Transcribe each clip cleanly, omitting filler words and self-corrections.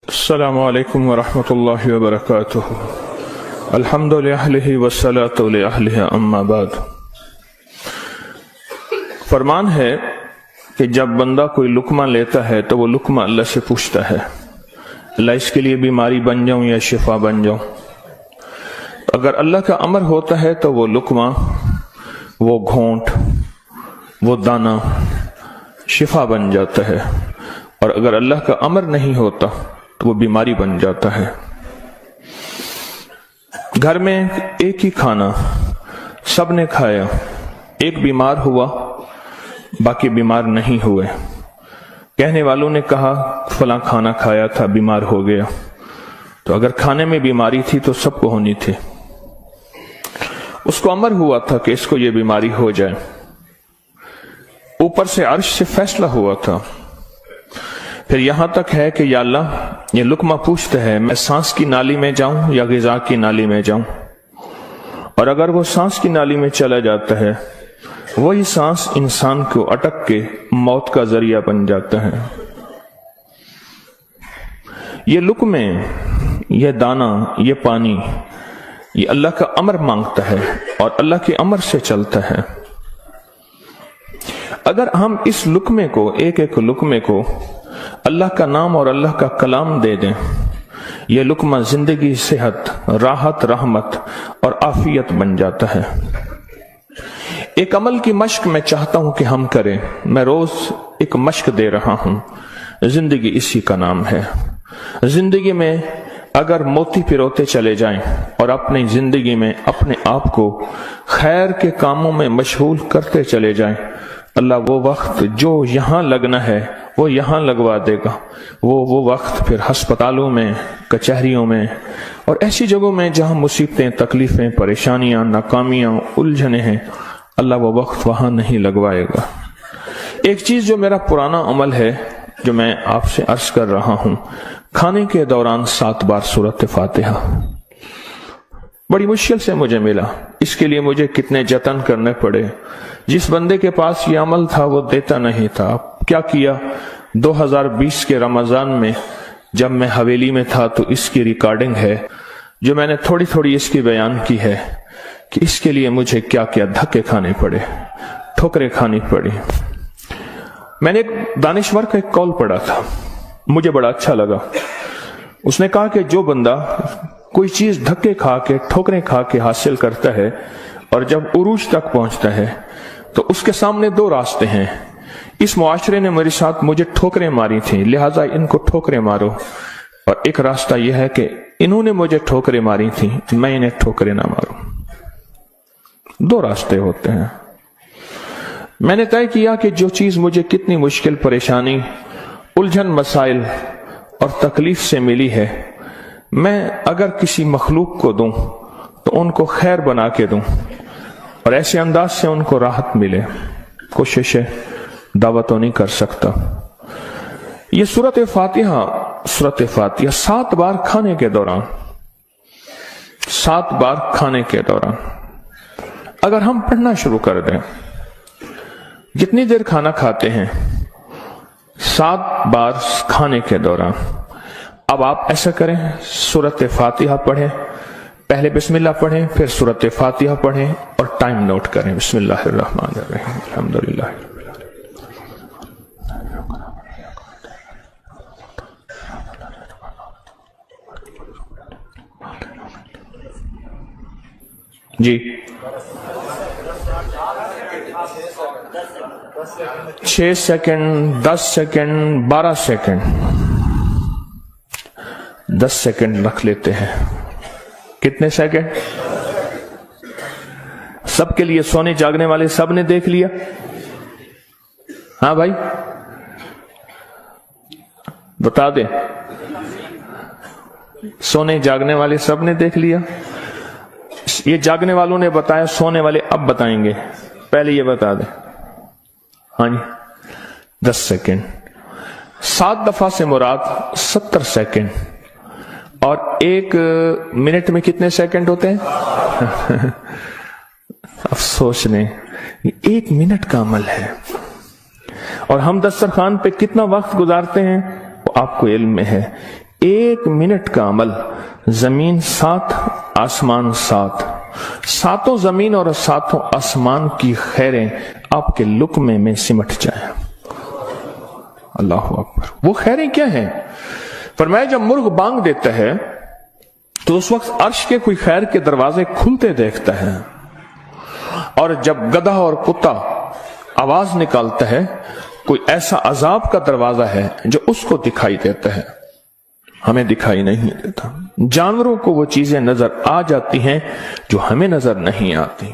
السلام علیکم ورحمۃ اللہ وبرکاتہ۔ الحمد للہ والصلاۃ لأہلہ اما بعد۔ فرمان ہے کہ جب بندہ کوئی لقمہ لیتا ہے تو وہ لقمہ اللہ سے پوچھتا ہے، اللہ اس کے لیے بیماری بن جاؤں یا شفا بن جاؤں۔ اگر اللہ کا امر ہوتا ہے تو وہ لقمہ، وہ گھونٹ، وہ دانہ شفا بن جاتا ہے، اور اگر اللہ کا امر نہیں ہوتا تو وہ بیماری بن جاتا ہے۔ گھر میں ایک ہی کھانا سب نے کھایا، ایک بیمار ہوا باقی بیمار نہیں ہوئے۔ کہنے والوں نے کہا فلاں کھانا کھایا تھا بیمار ہو گیا، تو اگر کھانے میں بیماری تھی تو سب کو ہونی تھی۔ اس کو امر ہوا تھا کہ اس کو یہ بیماری ہو جائے، اوپر سے عرش سے فیصلہ ہوا تھا۔ پھر یہاں تک ہے کہ یا اللہ یہ لقمہ پوچھتا ہے میں سانس کی نالی میں جاؤں یا غذا کی نالی میں جاؤں، اور اگر وہ سانس کی نالی میں چلا جاتا ہے وہی سانس انسان کو اٹک کے موت کا ذریعہ بن جاتا ہے۔ یہ لقمے، یہ دانہ، یہ پانی، یہ اللہ کا امر مانگتا ہے اور اللہ کے امر سے چلتا ہے۔ اگر ہم اس لقمے کو، ایک ایک لقمے کو اللہ کا نام اور اللہ کا کلام دے دیں، یہ لقمہ زندگی، صحت، راحت، رحمت اور عافیت بن جاتا ہے۔ ایک عمل کی مشق میں چاہتا ہوں کہ ہم کریں، میں روز ایک مشق دے رہا ہوں، زندگی اسی کا نام ہے۔ زندگی میں اگر موتی پروتے چلے جائیں اور اپنی زندگی میں اپنے آپ کو خیر کے کاموں میں مشغول کرتے چلے جائیں، اللہ وہ وقت جو یہاں لگنا ہے وہ یہاں لگوا دے گا۔ وہ وقت پھر ہسپتالوں میں، کچہریوں میں اور ایسی جگہوں میں جہاں مصیبتیں، تکلیفیں، پریشانیاں، ناکامیاں، الجھنیں ہیں، اللہ وہ وقت وہاں نہیں لگوائے گا۔ ایک چیز جو میرا پرانا عمل ہے، جو میں آپ سے عرض کر رہا ہوں، کھانے کے دوران 7 بار سورۃ فاتحہ، بڑی مشکل سے مجھے ملا، اس کے لیے مجھے کتنے جتن کرنے پڑے۔ جس بندے کے پاس یہ عمل تھا وہ دیتا نہیں تھا۔ کیا کیا، 2020 کے رمضان میں جب میں حویلی میں تھا تو اس کی ریکارڈنگ ہے جو میں نے تھوڑی تھوڑی اس کی بیان کی ہے کہ اس کے لیے مجھے کیا کیا دھکے کھانے پڑے، ٹھوکریں کھانی پڑی۔ میں نے ایک دانشور کا ایک قول پڑھا تھا، مجھے بڑا اچھا لگا۔ اس نے کہا کہ جو بندہ کوئی چیز دھکے کھا کے، ٹھوکریں کھا کے حاصل کرتا ہے اور جب عروج تک پہنچتا ہے تو اس کے سامنے 2 راستے ہیں۔ اس معاشرے نے میرے ساتھ مجھے ٹھوکریں ماری تھیں، لہٰذا ان کو ٹھوکریں مارو، اور ایک راستہ یہ ہے کہ انہوں نے مجھے ٹھوکریں ماری تھیں، میں انہیں ٹھوکریں نہ ماروں۔ 2 راستے ہوتے ہیں۔ میں نے طے کیا کہ جو چیز مجھے کتنی مشکل، پریشانی، الجھن، مسائل اور تکلیف سے ملی ہے، میں اگر کسی مخلوق کو دوں تو ان کو خیر بنا کے دوں اور ایسے انداز سے ان کو راحت ملے۔ کوشش ہے، دعوت تو نہیں کر سکتا۔ یہ سورۃ فاتحہ 7 بار کھانے کے دوران، 7 بار کھانے کے دوران اگر ہم پڑھنا شروع کر دیں، جتنی دیر کھانا کھاتے ہیں 7 بار کھانے کے دوران۔ اب آپ ایسا کریں، سورۃ فاتحہ پڑھیں، پہلے بسم اللہ پڑھیں، پھر سورۃ فاتحہ پڑھیں اور ٹائم نوٹ کریں۔ بسم اللہ الرحمن الرحیم، الحمدللہ۔ جی 6 سیکنڈ، 10 سیکنڈ، 12 سیکنڈ، 10 سیکنڈ رکھ لیتے ہیں۔ کتنے سیکنڈ؟ سب کے لیے، سونے جاگنے والے سب نے دیکھ لیا؟ ہاں بھائی بتا دیں، سونے جاگنے والے سب نے دیکھ لیا؟ یہ جاگنے والوں نے بتایا، سونے والے اب بتائیں گے، پہلے یہ بتا دیں۔ ہاں جی 10 سیکنڈ، 7 دفعہ سے مراد 70 سیکنڈ، اور 1 منٹ میں کتنے سیکنڈ ہوتے ہیں؟ افسوس نہیں، 1 منٹ کا عمل ہے، اور ہم دسترخوان پہ کتنا وقت گزارتے ہیں وہ آپ کو علم میں ہے۔ 1 मिनट का अमल, जमीन 7 आसमान 7, सातों जमीन और सातों आसमान की खैरें आपके लुक्मे में सिमट जाए। अल्लाह अकबर। वो खैरें क्या हैं? फरमाया जब मुर्ग बांग देता है तो उस वक्त अर्श के कोई खैर के दरवाजे खुलते देखता है, और जब गधा और कुत्ता आवाज निकालता है कोई ऐसा अजाब का दरवाजा है जो उसको दिखाई देता है, हमें दिखाई नहीं देता। जानवरों को वो चीजें नजर आ जाती हैं जो हमें नजर नहीं आती,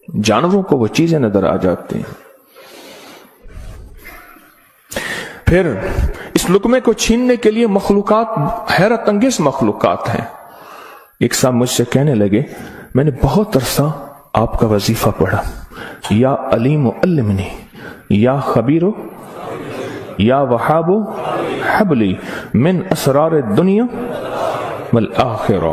जानवरों को वो चीजें नजर आ जाती हैं। फिर इस लुकमे को छीनने के लिए मखलूकात, हैरत अंगेज मखलूकात हैं। एक साहब मुझसे कहने लगे, मैंने बहुत अरसा आपका वजीफा पढ़ा, या अलीमो अल्लिमनी, या खबीरो, या वहाबो हबली मिन असरार दुनिया वल आखिरा।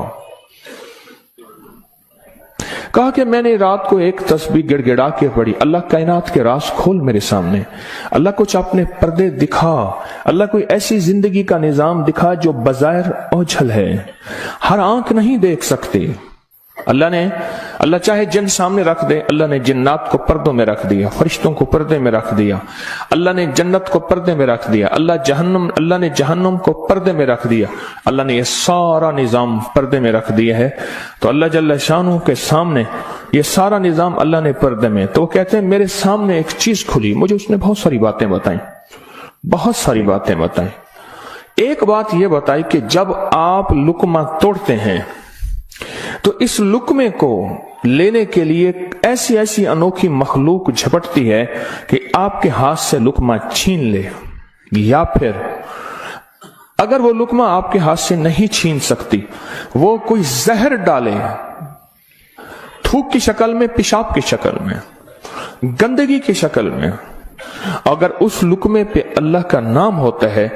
कहा कि मैंने रात को एक तस्बीह गिड़गिड़ा के पढ़ी, अल्लाह कायनात के राज खोल मेरे सामने, अल्लाह कुछ अपने पर्दे दिखा, अल्लाह कोई ऐसी जिंदगी का निजाम दिखा जो बज़ाहिर ओझल है, हर आंख नहीं देख सकती। अल्लाह चाहे जिन सामने रख दे, अल्लाह ने जिन्नात को पर्दों में रख दिया, फरिश्तों को पर्दे में रख दिया, अल्लाह ने जन्नत को पर्दे में रख दिया, अल्लाह ने जहन्नम को पर्दे में रख दिया, अल्लाह ने ये सारा निजाम पर्दे में रख दिया है। तो अल्लाह जल्ल शानहू के सामने ये सारा निजाम अल्लाह ने पर्दे में, तो वो कहते हैं मेरे सामने एक चीज खुली, मुझे उसने बहुत सारी बातें बताई, बहुत सारी बातें बताई। एक बात यह बताई कि जब आप लुकमा तोड़ते हैं तो इस लुकमे को लेने के लिए ऐसी ऐसी अनोखी मखलूक झपटती है कि आपके हाथ से लुकमा छीन ले, या फिर अगर वो लुकमा आपके हाथ से नहीं छीन सकती, वो कोई जहर डाले, थूक की शक्ल में, पेशाब की शक्ल में, गंदगी की शक्ल में। अगर उस लुकमे पे अल्लाह का नाम होता है,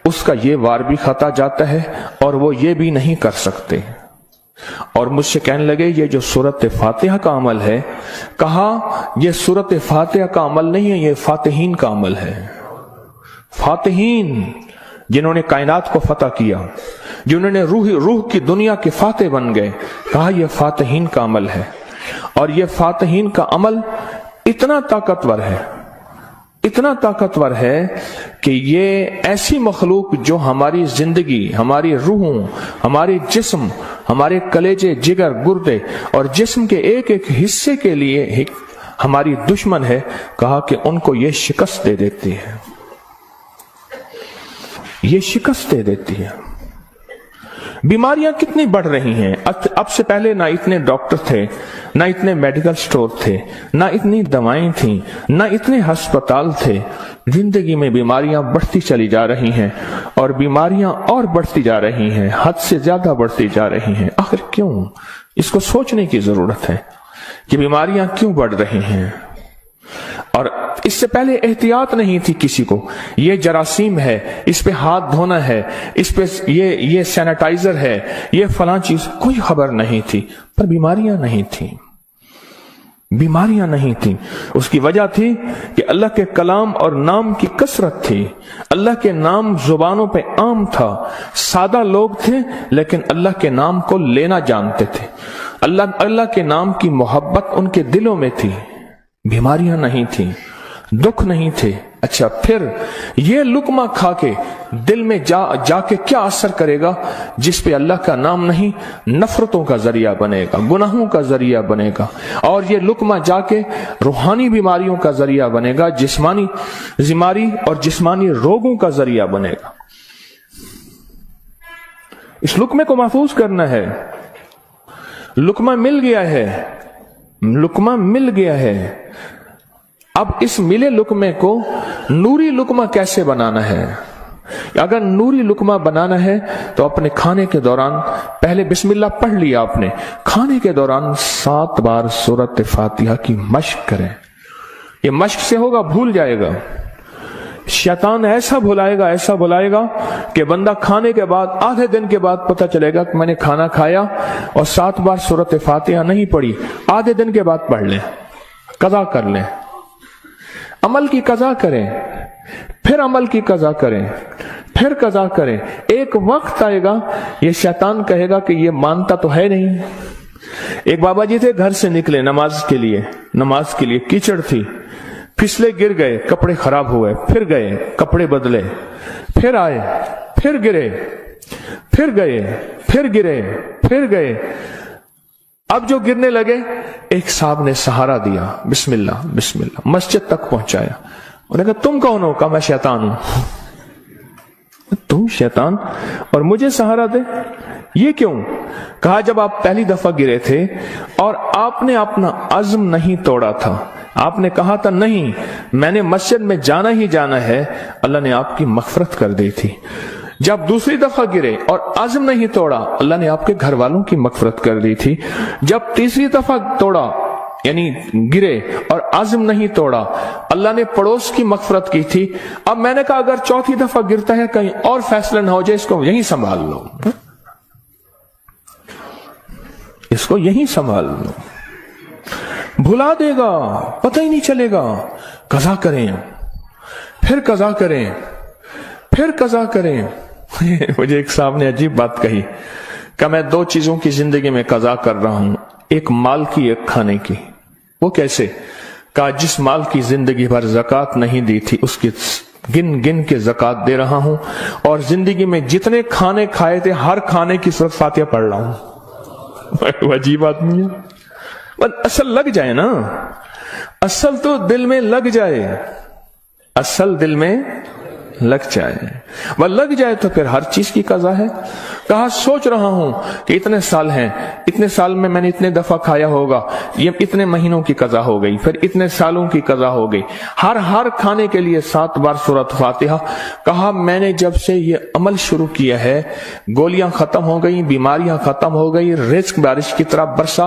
उसका ये वार भी खाता जाता है और वो ये भी नहीं कर सकते। और मुझसे कहने लगे ये जो सूरत फातिहा का अमल है, कहा ये सूरत फातिहा का अमल नहीं है, ये फातिहीन का अमल है। फातिहीन जिन्होंने कायनात को फतह किया, जिन्होंने रूह की दुनिया के फातिह बन गए, कहा यह फातिहीन का अमल है। और यह फातिहीन का अमल इतना ताकतवर है, इतना ताकतवर है कि ये ऐसी मखलूक जो हमारी जिंदगी, हमारी रूहों, हमारे जिस्म, हमारे कलेजे, जिगर, गुर्दे और जिस्म के एक एक हिस्से के लिए हमारी दुश्मन है, कहा कि उनको ये शिकस्त दे देती है, ये शिकस्त दे देती है। बीमारियां कितनी बढ़ रही हैं। अब से पहले ना इतने डॉक्टर थे, ना इतने मेडिकल स्टोर थे, ना इतनी दवाएं थी, ना इतने अस्पताल थे। जिंदगी में बीमारियां बढ़ती चली जा रही हैं, और बीमारियां और बढ़ती जा रही हैं, हद से ज्यादा बढ़ती जा रही हैं। आखिर क्यों? इसको सोचने की जरूरत है कि बीमारियां क्यों बढ़ रही हैं। और इससे पहले एहतियात नहीं थी किसी को, ये जरासीम है, इस पे हाथ धोना है, इस पे ये सैनिटाइजर है, ये फलां चीज, कोई खबर नहीं थी। पर बीमारियां नहीं थी, बीमारियां नहीं थी। उसकी वजह थी कि अल्लाह के कलाम और नाम की कसरत थी। अल्लाह के नाम जुबानों पे आम था, सादा लोग थे लेकिन अल्लाह के नाम को लेना जानते थे। अल्लाह के नाम की मोहब्बत उनके दिलों में थी। बीमारियां नहीं थी, दुख नहीं थे। अच्छा, फिर ये लुकमा खा के दिल में जाके क्या असर करेगा जिस पे अल्लाह का नाम नहीं, नफरतों का जरिया बनेगा, गुनाहों का जरिया बनेगा। और ये लुकमा जाके रूहानी बीमारियों का जरिया बनेगा, जिस्मानी बीमारी और जिस्मानी रोगों का जरिया बनेगा। इस लुकमे को महफूज करना है। लुकमा मिल गया है, लुकमा मिल गया है। अब इस मिले लुकमे को नूरी लुकमा कैसे बनाना है? अगर नूरी लुकमा बनाना है तो अपने खाने के दौरान पहले बिस्मिल्लाह पढ़ लिया आपने, खाने के दौरान 7 बार सूरत फातिहा की मश्क करें। ये मश्क से होगा, भूल जाएगा। शैतान ऐसा भुलाएगा कि बंदा खाने के बाद, आधे दिन के बाद पता चलेगा कि मैंने खाना खाया और 7 बार सूरत फातिहा नहीं पढ़ी। आधे दिन के बाद पढ़ लें, कज़ा कर लें, अमल की कज़ा करें, फिर अमल की कज़ा करें, फिर कज़ा करें। एक वक्त आएगा ये शैतान कहेगा कि ये मानता तो है नहीं। एक बाबा जी थे, घर से निकले नमाज के लिए, कीचड़ थी, फिसले, गिर गए, कपड़े खराब हुए, फिर गए, कपड़े बदले, फिर आए, फिर गिरे, फिर गए, फिर गिरे, फिर गए। अब जो गिरने लगे, एक साहब ने सहारा दिया, बिस्मिल्लाह बिस्मिल्लाह, मस्जिद तक पहुंचाया। उन्होंने कहा तुम कौन हो? कहा मैं शैतान हूं। तुम शैतान और मुझे सहारा दे, ये क्यों? कहा जब आप पहली दफा गिरे थे और आपने अपना अज़्म नहीं तोड़ा था, आपने कहा था नहीं मैंने मस्जिद में जाना ही जाना है, अल्लाह ने आपकी मग़फ़िरत कर दी थी। जब दूसरी दफा गिरे और अज़्म नहीं तोड़ा, अल्लाह ने आपके घर वालों की मग़फ़िरत कर दी थी। जब तीसरी दफा तोड़ा यानी गिरे और अज़्म नहीं तोड़ा, अल्लाह ने पड़ोस की मग़फ़िरत की थी। अब मैंने कहा अगर चौथी दफा गिरता है कहीं और फैसला ना हो जाए, इसको यहीं संभाल लो, इसको यहीं संभाल लो, भुला देगा, पता ही नहीं चलेगा। कज़ा करें, फिर कज़ा करें, फिर कज़ा करें। मुझे एक साहब ने अजीब बात कही कि मैं दो चीजों की जिंदगी में कज़ा कर रहा हूं, एक माल की, एक खाने की। वो कैसे? कहा जिस माल की जिंदगी भर ज़कात नहीं दी थी उसकी गिन गिन के ज़कात दे रहा हूं, और जिंदगी में जितने खाने खाए थे हर खाने की सूरत फातिहा पढ़ रहा हूं। वो अजीब आदमी है। बस असल लग जाए ना, असल तो दिल में लग जाए, असल दिल में लग जाए, वह लग जाए तो फिर हर चीज की कज़ा है। कहा सोच रहा हूं कि इतने साल हैं, इतने साल में मैंने इतने दफा खाया होगा, ये इतने महीनों की कज़ा हो गई, फिर इतने सालों की कज़ा हो गई, हर खाने के लिए 7 बार सूरत फातिहा। कहा मैंने जब से ये अमल शुरू किया है, गोलियां खत्म हो गई, बीमारियां खत्म हो गई, रिज़्क बारिश की तरह बरसा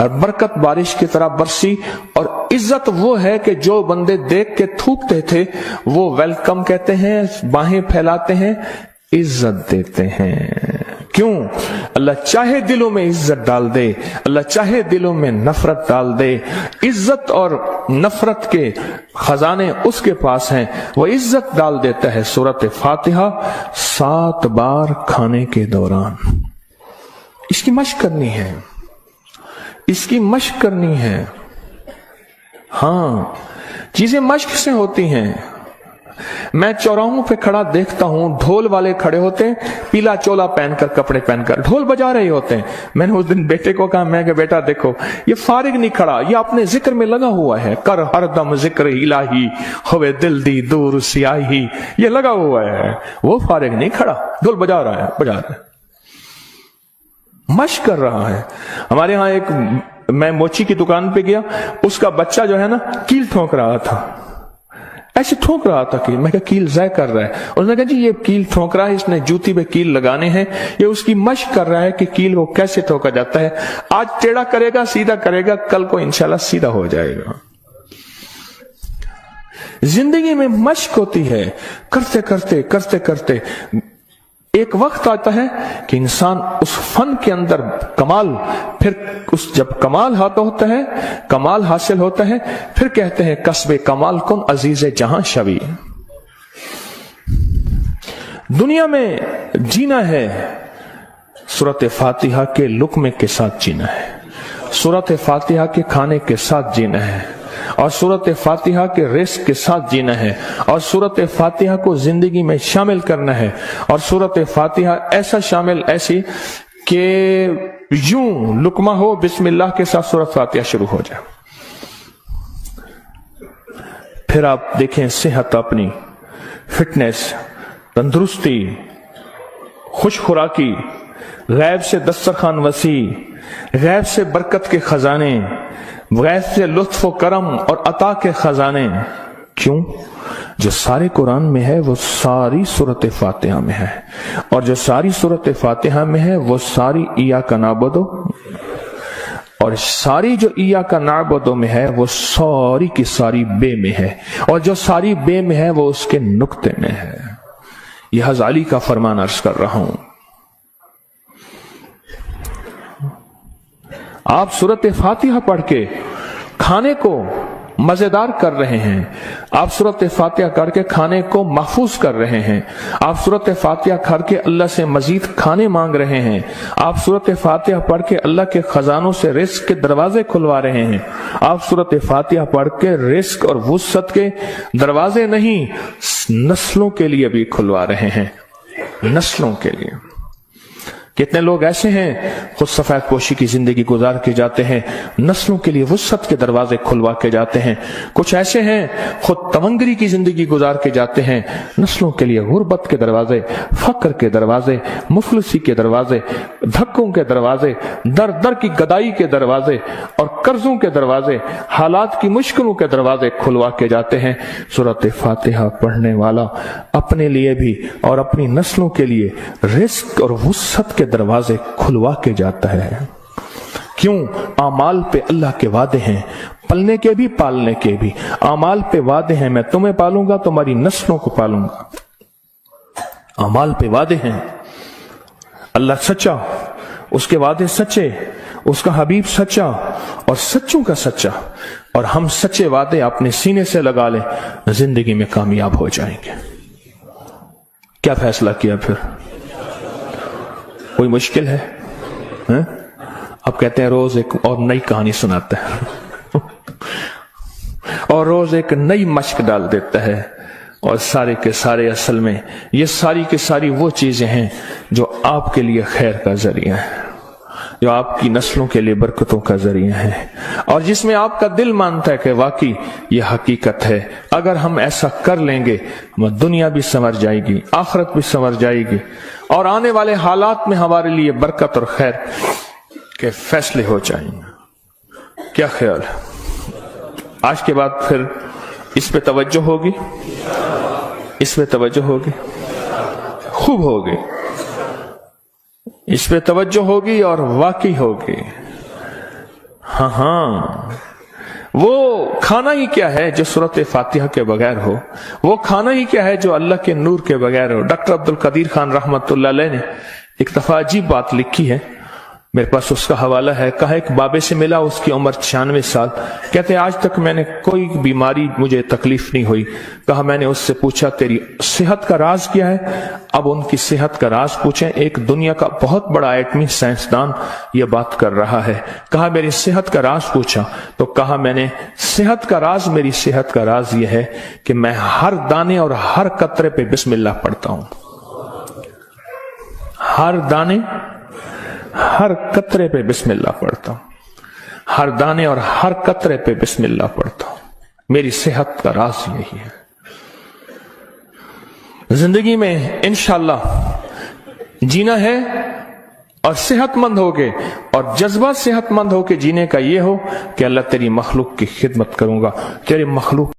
और बरकत बारिश की तरह बरसी। और इज्जत वो है कि जो बंदे देख के थूकते थे वो वेलकम कहते हैं, बाहें फैलाते हैं, इज्जत देते हैं। क्यों? अल्लाह चाहे दिलों में इज्जत डाल दे, अल्लाह चाहे दिलों में नफरत डाल दे। इज्जत और नफरत के खजाने उसके पास हैं, वह इज्जत डाल देता है। सूरत फातिहा 7 बार खाने के दौरान। इसकी मश्क करनी है, इसकी मश्क करनी है। हाँ, चीजें मश्क से होती हैं। मैं चौराहों पे खड़ा देखता हूं, ढोल वाले खड़े होते हैं, पीला चोला पहनकर, कपड़े पहनकर ढोल बजा रहे होते हैं। मैंने उस दिन बेटे को कहा, मैं बेटा देखो ये फारिग नहीं खड़ा, ये अपने जिक्र में लगा हुआ है। कर हरदम जिक्र इलाही होवे दिल दी दूर सियाही, ये लगा हुआ है, वो फारिग नहीं खड़ा, ढोल बजा रहा है, मश्क कर रहा है। हमारे यहाँ एक, मैं मोची की दुकान पे गया, उसका बच्चा जो है ना कील ठोक रहा था, ऐसे ठोक रहा था कील। मैं कहा कील ज़ाय कर रहा है। उसने कहा जी ये कील ठोक रहा है, इसने जूती पे कील लगाने हैं, ये उसकी मश्क कर रहा है कि कील को कैसे ठोका जाता है। आज टेढ़ा करेगा, सीधा करेगा, कल को इंशाल्लाह सीधा हो जाएगा। जिंदगी में मश्क होती है, करते करते करते करते एक वक्त आता है कि इंसान उस फन के अंदर कमाल, फिर उस जब कमाल होता है, कमाल हासिल होता है, फिर कहते हैं कस्बे कमाल कुन अजीज़े जहां शवी। दुनिया में जीना है, सूरत फातिहा के लुक्मे के साथ जीना है, सूरत फातिहा के खाने के साथ जीना है, और सूरत फातिहा के रिस्क के साथ जीना है, और सूरत फातिहा को जिंदगी में शामिल करना है। और सूरत फातिहा ऐसा शामिल, ऐसी कि यूं लुकमा हो, बिस्मिल्लाह के साथ सूरत फातिहा शुरू हो जाए। फिर आप देखें सेहत, अपनी फिटनेस, तंदुरुस्ती, खुश खुराकी, गैब से दस्तरखान वसी, गैब से बरकत के खजाने, गैब से लुत्फ व करम और अता के खजाने। क्यों? जो सारे कुरान में है वो सारी सूरत फातिहा में है, और जो सारी सूरत फातिहा में है वो सारी इय्याका नअबुदु, और सारी जो इय्याका नअबुदु में है वो सारी की सारी बे में है, और जो सारी बे में है वो उसके नुक्ते में है। यह हज़ाली का फरमान अर्ज कर रहा हूं। आप सूरत फातिहा पढ़ के खाने को मजेदार कर रहे हैं, आप सूरत फातिहा कर के खाने को महफूज कर रहे हैं, आप सूरत फातिहा कर के अल्लाह से मजीद खाने मांग रहे हैं, आप सूरत फातिहा पढ़ के अल्लाह के खजानों से रिस्क के दरवाजे खुलवा रहे हैं, आप सूरत फातिहा पढ़ के रिस्क और वुसअत के दरवाजे नहीं नस्लों के लिए भी खुलवा रहे हैं, नस्लों के लिए। कितने लोग ऐसे हैं खुद सफेद पोशी की जिंदगी गुजार के जाते हैं, नस्लों के लिए वुसअत के दरवाजे खुलवा के जाते हैं। कुछ ऐसे हैं खुद तवंगरी की जिंदगी गुजार के जाते हैं, नस्लों के लिए गुर्बत के दरवाजे, फक्र के दरवाजे, मुफलिसी के दरवाजे, धक्कों के दरवाजे, दर दर की गदाई के दरवाजे और कर्जों के दरवाजे, हालात की मुश्किलों के दरवाजे खुलवा के जाते हैं। सूरत फातिहा पढ़ने वाला अपने लिए भी और अपनी नस्लों के लिए रिस्क और वुसअत के दरवाजे खुलवा के जाता है। क्यों? आमाल पे अल्लाह के वादे हैं, पलने के भी पालने के भी। आमाल पे वादे हैं, मैं तुम्हें पालूंगा, तुम्हारी नस्लों को पालूंगा। आमाल पे वादे हैं, अल्लाह सच्चा, उसके वादे सच्चे, उसका हबीब सच्चा और सच्चों का सच्चा। और हम सच्चे वादे अपने सीने से लगा लें, जिंदगी में कामयाब हो जाएंगे। क्या फैसला किया फिर? कोई मुश्किल है? अब कहते हैं रोज एक और नई कहानी सुनाता है और रोज एक नई मश्क डाल देता है, और सारे के सारे असल में ये सारी की सारी वो चीजें हैं जो आपके लिए खैर का जरिया है, जो आपकी नस्लों के लिए बरकतों का जरिया है, और जिसमें आपका दिल मानता है कि वाकई ये हकीकत है। अगर हम ऐसा कर लेंगे, दुनिया भी संवर जाएगी, आखिरत भी संवर जाएगी, और आने वाले हालात में हमारे लिए बरकत और खैर के फैसले हो जाएंगे। क्या ख्याल है? आज के बाद फिर इस पे तवज्जो होगी, इस पे तवज्जो होगी, खूब होगी, इस पे तवज्जो होगी और वाकई होगी। हाँ, वो खाना ही क्या है जो सूरत फातिहा के बगैर हो, वो खाना ही क्या है जो अल्लाह के नूर के बगैर हो। डॉक्टर अब्दुल कदीर खान रहमतुल्लाह अलैह ने एक दफा अजीब बात लिखी है, मेरे पास उसका हवाला है। कहा एक बाबे से मिला, उसकी उम्र 96 साल। कहते आज तक मैंने कोई बीमारी, मुझे तकलीफ नहीं हुई। कहा मैंने उससे पूछा तेरी सेहत का राज क्या है? अब उनकी सेहत का राज पूछें, एक दुनिया का बहुत बड़ा एटमी साइंसदान ये बात कर रहा है। कहा मेरी सेहत का राज पूछा तो कहा मैंने सेहत का राज, मेरी सेहत का राज ये है कि मैं हर दाने और हर कतरे पे बिस्मिल्लाह पढ़ता हूं। हर दाने हर कतरे पे बिस्मिल्लाह पढ़ता हूं, हर दाने और हर कतरे पे बिस्मिल्लाह पढ़ता हूं। मेरी सेहत का राज यही है। जिंदगी में इंशाअल्लाह जीना है और सेहतमंद होके, और जज्बा सेहतमंद होके जीने का ये हो कि अल्लाह तेरी मखलूक की खिदमत करूंगा, तेरे मखलूक